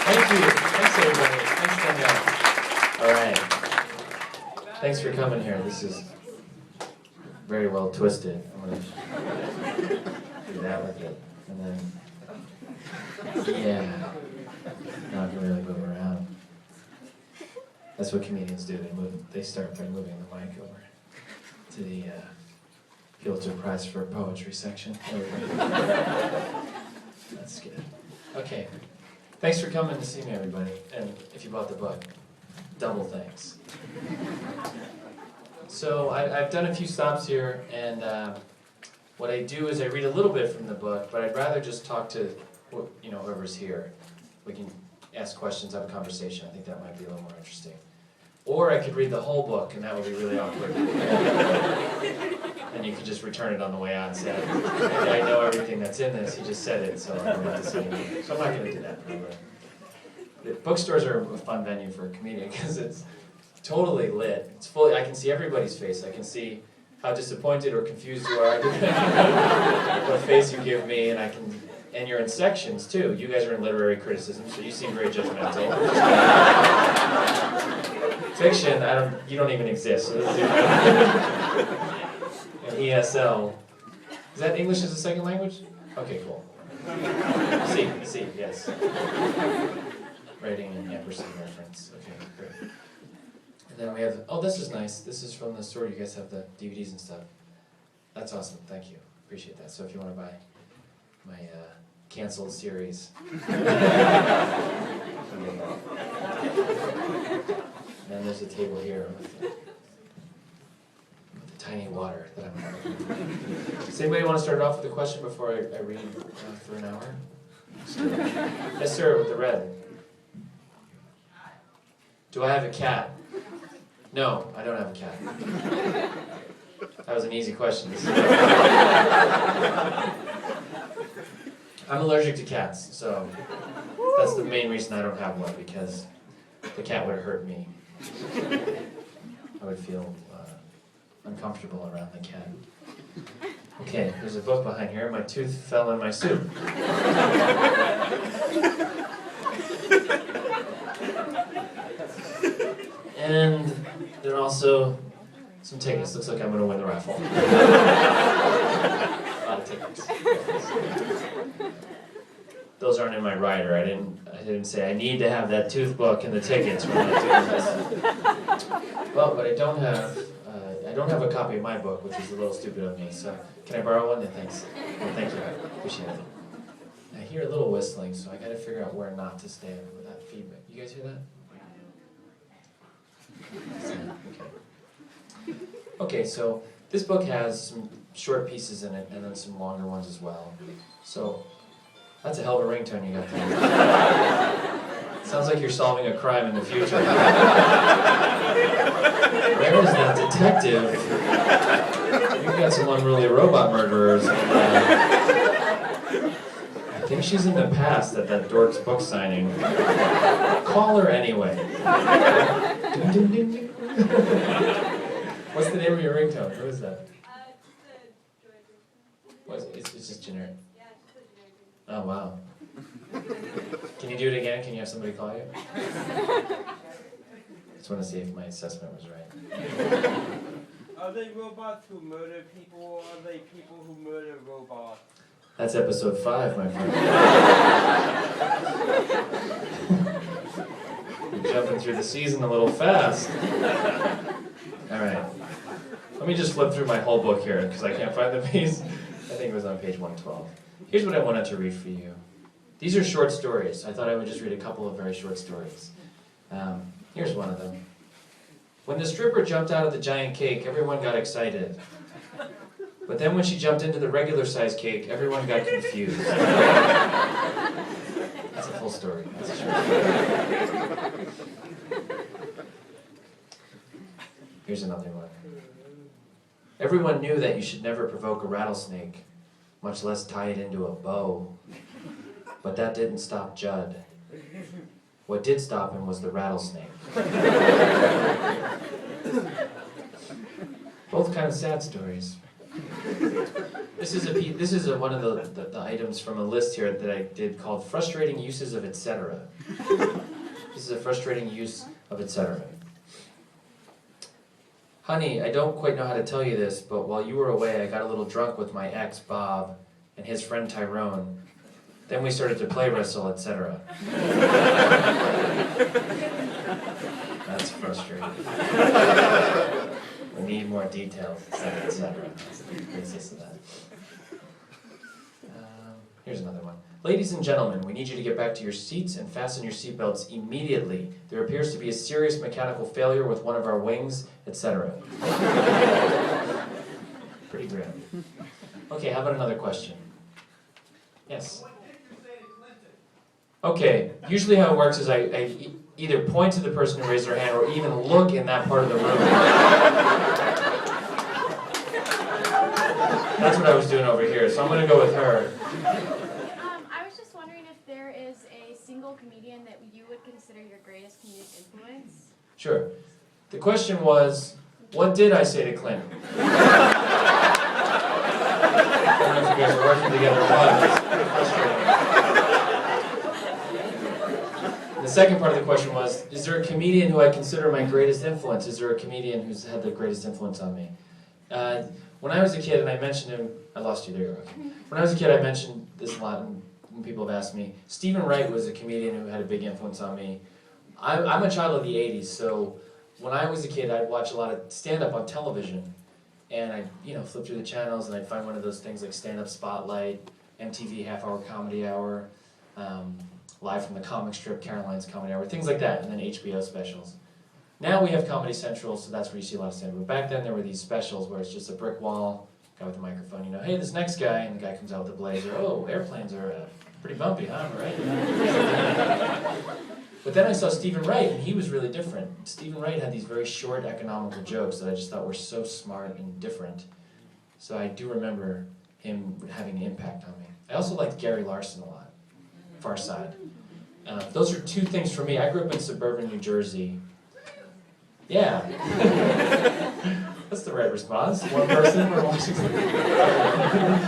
Thank you. Thanks, everybody. Thanks, Danielle. All right. Thanks for coming here. This is very well twisted. I'm going to do that with it. And then, yeah. Now I can really move around. That's what comedians do. They start by moving the mic over to the Pulitzer Prize for Poetry section. There we go. That's good. Okay. Thanks for coming to see me, everybody. And if you bought the book, double thanks. So I've done a few stops here, and what I do is I read a little bit from the book, but I'd rather just talk to whoever's here. We can ask questions, have a conversation. I think that might be a little more interesting. Or I could read the whole book, and that would be really awkward. And you could just return it on the way out and say, I know everything that's in this, he just said it, so I don't have to say anything. So I'm not going to do that. The bookstores are a fun venue for a comedian because it's totally lit. It's fully, I can see everybody's face. I can see how disappointed or confused you are, what face you give me, and you're in sections too. You guys are in literary criticism, so you seem very judgmental. Fiction, you don't even exist. So and ESL, is that English as a second language? Okay, cool. C, yes. Writing and ampersand reference. Okay, great. And then we have, oh, this is nice. This is from the store. You guys have the DVDs and stuff. That's awesome. Thank you. Appreciate that. So if you want to buy my canceled series. And then there's a table here with the tiny water that I'm having. Does anybody want to start off with a question before I read for an hour? Yes, sir, with the red. Do I have a cat? No, I don't have a cat. That was an easy question. I'm allergic to cats, so that's the main reason I don't have one, because the cat would hurt me. I would feel uncomfortable around the cat. Okay, there's a book behind here. My tooth fell in my soup. And there are also some tickets. Looks like I'm going to win the raffle. A lot of tickets. Those aren't in my rider. I didn't say I need to have that tooth book and the tickets when I do this. Well, but I don't have a copy of my book, which is a little stupid of me. So can I borrow one? Thanks. Well, thank you. Appreciate it. I hear a little whistling, so I got to figure out where not to stand without feedback. You guys hear that? Okay, so this book has some short pieces in it and then some longer ones as well. So that's a hell of a ringtone you got there. Sounds like you're solving a crime in the future. Where is that detective? You've got some unruly robot murderers. I think she's in the past at that dork's book signing. Call her anyway. What's the name of your ringtone? Who is that? It's just generic. Oh, wow. Can you do it again? Can you have somebody call you? Just want to see if my assessment was right. Are they robots who murder people, or are they people who murder robots? That's episode 5, my friend. You're jumping through the season a little fast. All right. Let me just flip through my whole book here, because I can't find the piece. I think it was on page 112. Here's what I wanted to read for you. These are short stories. I thought I would just read a couple of very short stories. Here's one of them. When the stripper jumped out of the giant cake, everyone got excited. But then when she jumped into the regular-sized cake, everyone got confused. That's a full story. That's a short story. Here's another one. Everyone knew that you should never provoke a rattlesnake, much less tie it into a bow. But that didn't stop Judd. What did stop him was the rattlesnake. Both kind of sad stories. This is one of the items from a list here that I did called frustrating uses of etc. This is a frustrating use of etc. Honey, I don't quite know how to tell you this, but while you were away, I got a little drunk with my ex, Bob, and his friend Tyrone. Then we started to play wrestle, etc. That's frustrating. We need more details, etc., etc. That's the basis of that. Here's another one. Ladies and gentlemen, we need you to get back to your seats and fasten your seatbelts immediately. There appears to be a serious mechanical failure with one of our wings, etc. Pretty grim. Okay, how about another question? Yes? Okay, usually how it works is I either point to the person who raised their hand or even look in that part of the room. That's what I was doing over here, so I'm going to go with her. I was just wondering if there is a single comedian that you would consider your greatest comedic influence? Sure. The question was, what did I say to Clint? I don't know if you guys are working together or what. It's pretty frustrating. The second part of the question was, is there a comedian who I consider my greatest influence? Is there a comedian who's had the greatest influence on me? When I was a kid, and I mentioned him, I lost you, there you go. When I was a kid, I mentioned this a lot, and people have asked me. Stephen Wright was a comedian who had a big influence on me. I'm a child of the 80s, so when I was a kid, I'd watch a lot of stand-up on television. And I'd, flip through the channels, and I'd find one of those things like Stand Up Spotlight, MTV Half Hour Comedy Hour, Live from the Comic Strip, Caroline's Comedy Hour, things like that, and then HBO specials. Now we have Comedy Central, so that's where you see a lot of stand-up. But back then there were these specials where it's just a brick wall, guy with a microphone, hey, this next guy, and the guy comes out with a blazer. Oh, airplanes are pretty bumpy, huh? Right? But then I saw Stephen Wright, and he was really different. Stephen Wright had these very short economical jokes that I just thought were so smart and different. So I do remember him having an impact on me. I also liked Gary Larson a lot, Far Side. Those are two things for me. I grew up in suburban New Jersey. Yeah. That's the right response. One person, we're watching.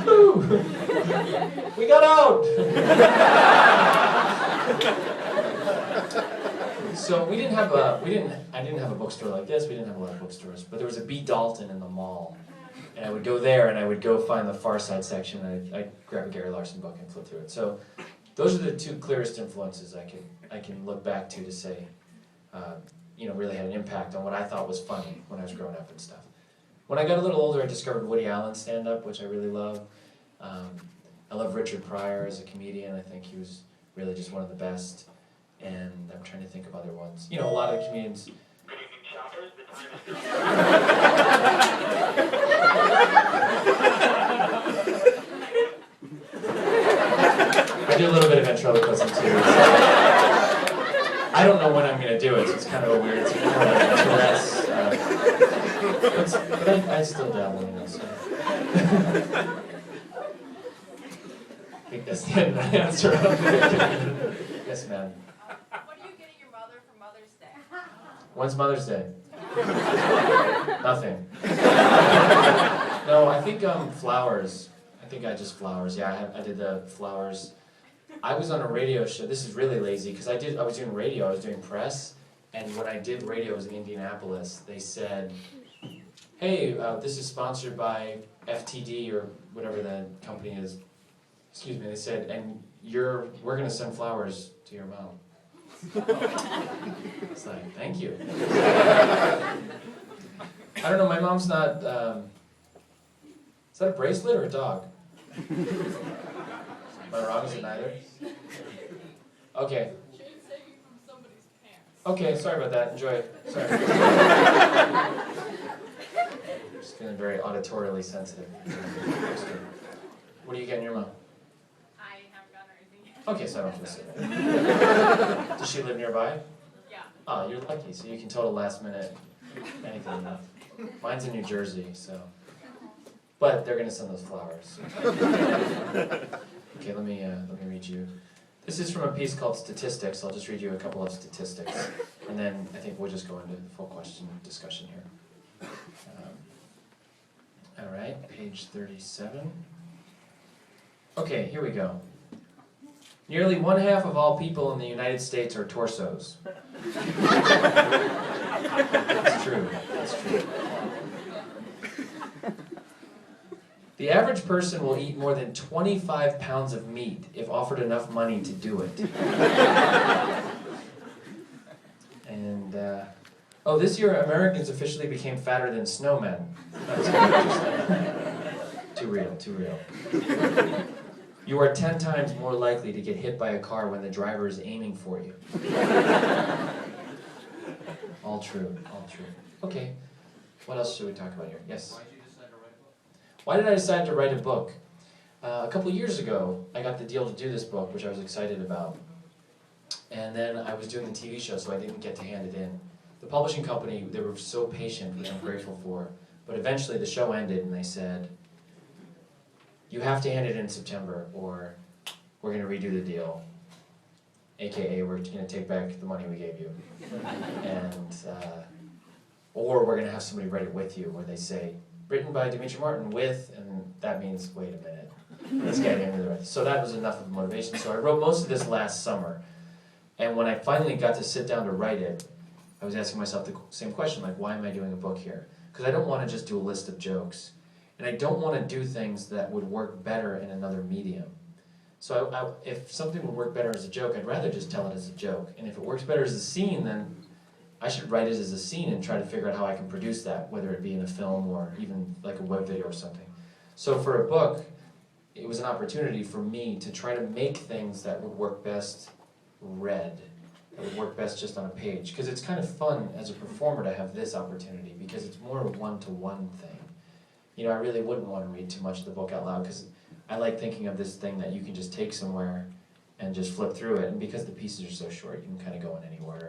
Woo! We got out! So I didn't have a bookstore like this. We didn't have a lot of bookstores, but there was a B. Dalton in the mall, and I would go there and I would go find the Far Side section. And I'd grab a Gary Larson book and flip through it. So those are the two clearest influences I can look back to say, really had an impact on what I thought was funny when I was growing up and stuff. When I got a little older, I discovered Woody Allen stand-up, which I really love. I love Richard Pryor as a comedian. I think he was really just one of the best. And I'm trying to think of other ones. A lot of the comedians. Good evening, shoppers. The time is I do a little bit of ventriloquism too. So I don't know when I'm going to do it, so it's kind of a weird, it's kind of like a Tourette's. But I still dabble in it. So. I think that's the end of my answer. Yes, ma'am. What are you getting your mother for Mother's Day? When's Mother's Day? Nothing. No, I think flowers. I think I just flowers. Yeah, I did the flowers. I was on a radio show. This is really lazy because I was doing radio. I was doing press, and when I did radio, it was in Indianapolis. They said, "Hey, this is sponsored by FTD or whatever the company is." Excuse me. They said, "And we're going to send flowers to your mom." It's like, thank you. I don't know. My mom's not. Is that a bracelet or a dog? Am I wrong? Is it neither? Okay. Shane's taking from somebody's pants. Okay, sorry about that. Enjoy it. Sorry. Just feeling very auditorially sensitive. What are you getting your mom? I haven't gotten her anything yet. Okay, so I don't feel so bad. Does she live nearby? Yeah. Oh, you're lucky. So you can total last minute anything. Mine's in New Jersey, so. But they're gonna send those flowers. Okay, let me read you. This is from a piece called Statistics. I'll just read you a couple of statistics, and then I think we'll just go into the full question discussion here. All right, page 37. Okay, here we go. Nearly 1/2 of all people in the United States are torsos. That's true. That's true. The average person will eat more than 25 pounds of meat if offered enough money to do it. And, this year Americans officially became fatter than snowmen. That's interesting. Too real, too real. You are 10 times more likely to get hit by a car when the driver is aiming for you. All true, all true. Okay, what else should we talk about here? Yes? Why did I decide to write a book? A couple years ago, I got the deal to do this book, which I was excited about. And then I was doing the TV show, so I didn't get to hand it in. The publishing company, they were so patient, which I'm grateful for. But eventually the show ended and they said, you have to hand it in September or we're going to redo the deal. AKA, we're going to take back the money we gave you. And, or we're going to have somebody write it with you, where they say, written by Demitri with, and that means, wait a minute, let's get into the rest. So that was enough of a motivation. So I wrote most of this last summer. And when I finally got to sit down to write it, I was asking myself the same question, like, why am I doing a book here? Because I don't want to just do a list of jokes. And I don't want to do things that would work better in another medium. So if something would work better as a joke, I'd rather just tell it as a joke. And if it works better as a scene, then I should write it as a scene and try to figure out how I can produce that, whether it be in a film or even like a web video or something. So for a book, it was an opportunity for me to try to make things that would work best read, that would work best just on a page. Because it's kind of fun as a performer to have this opportunity, because it's more a one-to-one thing. You know, I really wouldn't want to read too much of the book out loud, because I like thinking of this thing that you can just take somewhere and just flip through it. And because the pieces are so short, you can kind of go in any order.